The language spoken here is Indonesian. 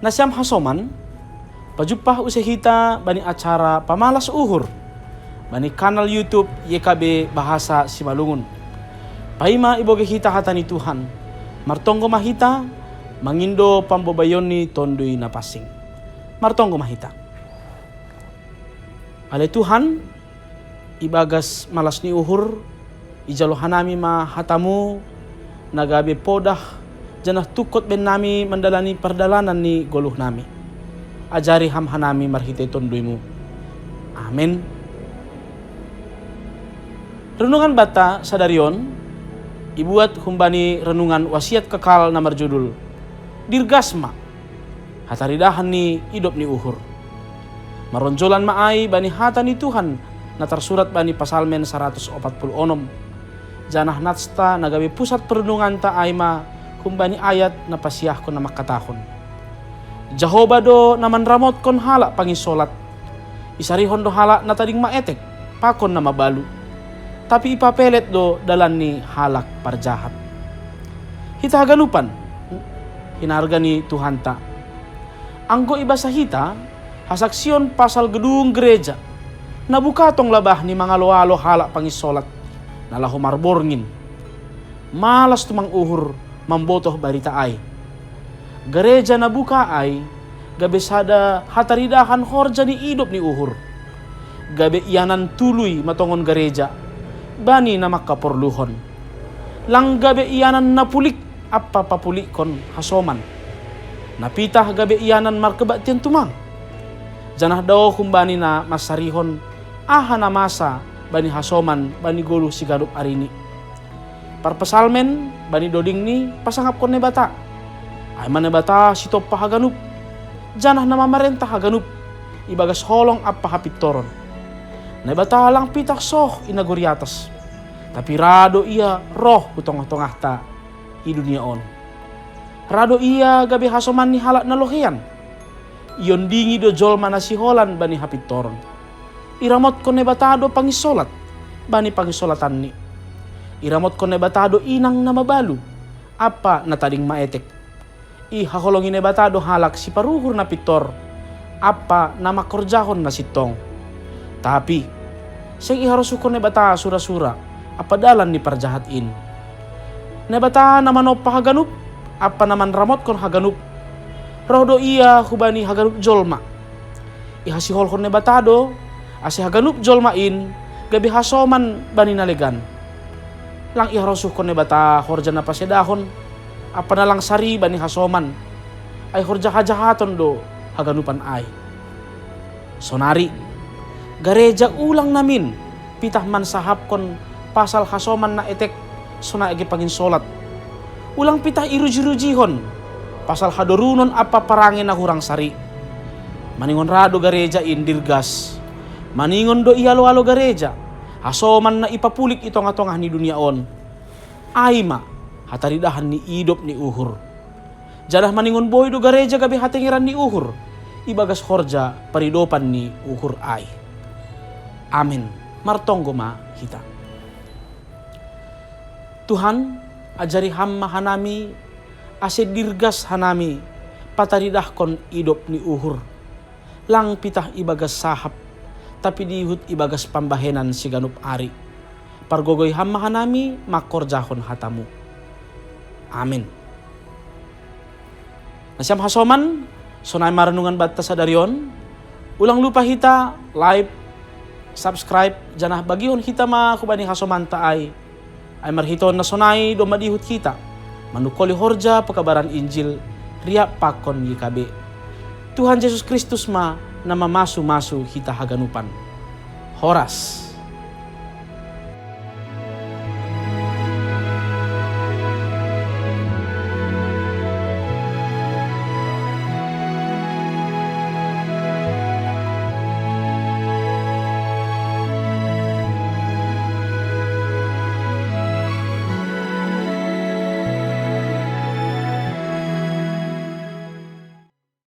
Nasyam hasoman, pajupah usai hita bani acara pamalas uhur, bani kanal YouTube YKB Bahasa Simalungun. Paima iboge hita hatani Tuhan, martonggo mahita, mangindo pambobayoni tondui napasing. Martonggo mahita. Ale Tuhan, ibagas malas ni uhur, ijalo hanami ma hatamu, nagabe podah, janah tukot ben nami mendalani perdalanan ni goluh nami. Ajari hanami marhite tonduimu. Amin. Renungan bata sadarion, ibuat humbani renungan wasiat kekal na marjudul Dirgasma, hataridahan ni idop ni uhur. Maronjolan maai bani hata ni Tuhan na tersurat bani pasalmen 146. Janah natsta nagabi pusat perenungan ta aima kumbani ayat na pasiyah ko na makatahon. Jehovah do naman ramot kon hala pangisolat. Isarihon do hala na tading maetek, pakon na mabalu. Tapi ipapelet do dalan ni halak parjahat. Hita haganupan, hinarga ni Tuhan ta. Anggo ibasa hita, hasaksyon pasal gedung gereja. Nabuka tong labah ni mga loalo halak pangisolat. Nalahu marborngin. Malas tumang uhur, mambotoh barita ay. Gereja na buka ay, gabe sada hataridahan horja ni idop ni uhur. Gabe iyanan tuluy matongon gereja, bani na makaporluhon. Lang gabe iyanan napulik, apa papulikon hasoman. Napitah gabe iyanan markebat tiyan tumang. Janah daw kumbani na masarihon, aha na masa bani hasoman, bani gulu si gadup arini. Parpasalmen bani doding ni pasangap kon ne bata. Ay man ne bata sitop pahaganup. Janah nama marentah haganup. Ibagas holong apa hapitoron. Ne bata lang pitak soh inaguriatas. Tapi rado iya roh utong-tongah ta i dunia on. Rado iya gabi hasoman ni halak na lohean. Iyon dingi do jol manasiholan bani hapitoron. Iramot kon ne bata do pangisolat. Bani pangisolatan ni. Iramot kon nebatado inang na mabalu, apa na tading maetek. Ihaholongin nebatado halak si paruhur na pitor, apa na makorjahon na sitong. Tapi, siyang iharusukon nebata sura-sura, apa dalan ni parjahatin. Nebata naman o pahaganup, apa naman ramot kon haganup. Rohdo iya hubani haganup jolma. Ihasiholkon nebatado, asi haganup jolmain, gabi hasoman bani nalegan. Lang iharosuh kon ne bata horja na pasedahon, apa na lang sari bani hasoman, ay horja hajahaton do haganupan ay. Sonari, gereja ulang namin, pitah man sahap kon pasal hasoman na etek, sona agi pangin solat. Ulang pitah iruji-rujihon, pasal hadorunon apa parangin na hurang sari. Maningon rado gereja indirgas, maningon do iyalo-alo gereja, hasoman na ipapulik itong-atongah ni dunia on. Aima, hataridahan ni idop ni uhur. Jadah maningon boy do gereja gabi hatengiran ni uhur. Ibagas horja paridopan ni uhur ay. Amin. Martonggo ma hita. Tuhan, ajari hamma hanami, ase dirgas hanami, pataridah kon idop ni uhur. Lang pitah ibagas sahap, tapi dihut ibagas pambahenan si ganup ari. Pargogoy hamma hanami makorjahon hatamu. Amin. Nasyam hasoman, sonay marenungan bata sadarion. Ulang lupa hita, like, subscribe, janah bagion hita makubani hasoman taay. Ay marhiton na sonay do madihut kita. Manukoli horja pakabaran Injil, riak pakon YKB. Tuhan Yesus Kristus ma na mamasu-masu hita haganupan. Horas.